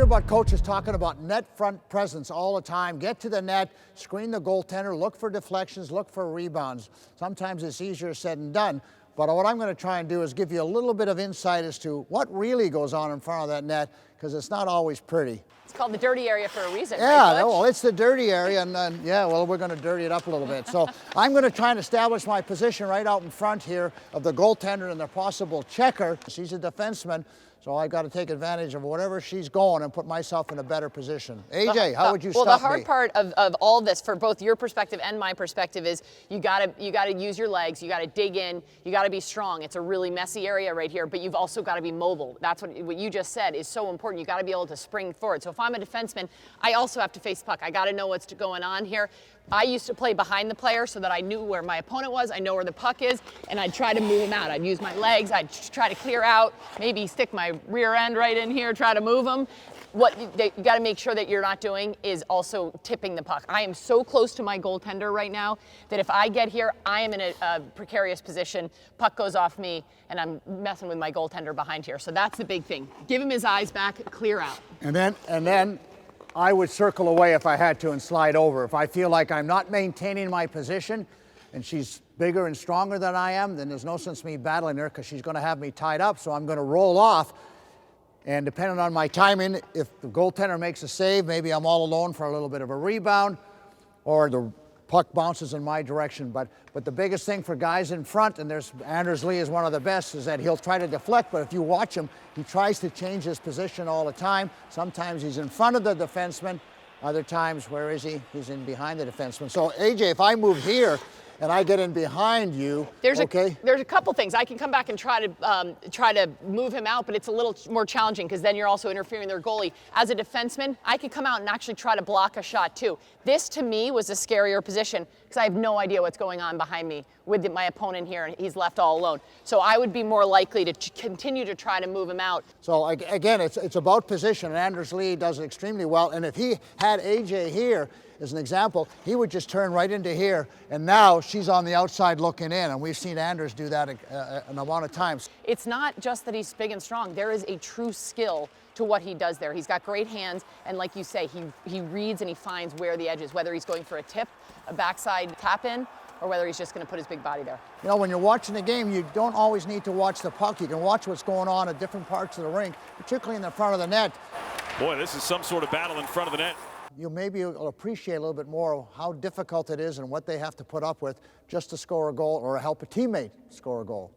about coaches talking about net front presence all the time. Get to the net, screen the goaltender, look for deflections, look for rebounds. Sometimes it's easier said than done. But what I'm going to try and do is give you a little bit of insight as to what really goes on in front of that net, because it's not always pretty. It's called the dirty area for a reason, yeah, right, Butch? well, it's the dirty area, and yeah, well, we're going to dirty it up a little bit. So I'm going to try and establish my position right out in front here of the goaltender and the possible checker. She's a defenseman, so I've got to take advantage of whatever she's going and put myself in a better position. AJ, how would you stop me? Well, the hard part of all this, for both your perspective and my perspective, is you gotta use your legs, you gotta dig in, you gotta be strong. It's a really messy area right here, but you've also got to be mobile. That's what you just said is so important. You got to be able to spring forward. So if I'm a defenseman, I also have to face puck. I got to know what's going on here. I used to play behind the player so that I knew where my opponent was, I know where the puck is, and I'd try to move him out. I'd use my legs, I'd try to clear out, maybe stick my rear end right in here, try to move him. What you got to make sure that you're not doing is also tipping the puck. I am so close to my goaltender right now that if I get here, I am in a precarious position. Puck goes off me, and I'm messing with my goaltender behind here. So that's the big thing. Give him his eyes back, clear out. And then I would circle away if I had to and slide over. If I feel like I'm not maintaining my position and she's bigger and stronger than I am, then there's no sense me battling her because she's going to have me tied up. So I'm going to roll off. And depending on my timing, if the goaltender makes a save, maybe I'm all alone for a little bit of a rebound, or the puck bounces in my direction. But the biggest thing for guys in front, and there's Anders Lee is one of the best, is that he'll try to deflect, but if you watch him, he tries to change his position all the time. Sometimes he's in front of the defenseman. Other times, where is he? He's in behind the defenseman. So AJ, if I move here and I get in behind you, there's a couple things. I can come back and try to move him out, but it's a little more challenging because then you're also interfering with their goalie. As a defenseman, I could come out and actually try to block a shot too. This to me was a scarier position because I have no idea what's going on behind me with my opponent here, and he's left all alone. So I would be more likely to continue to try to move him out. So again, it's about position, and Anders Lee does it extremely well. And if he had AJ here, as an example, he would just turn right into here, and now she's on the outside looking in, and we've seen Anders do that an amount of times. It's not just that he's big and strong. There is a true skill to what he does there. He's got great hands, and like you say, he reads and he finds where the edge is, whether he's going for a tip, a backside tap-in, or whether he's just going to put his big body there. You know, when you're watching the game, you don't always need to watch the puck. You can watch what's going on at different parts of the rink, particularly in the front of the net. Boy, this is some sort of battle in front of the net. You maybe will appreciate a little bit more how difficult it is and what they have to put up with just to score a goal or help a teammate score a goal.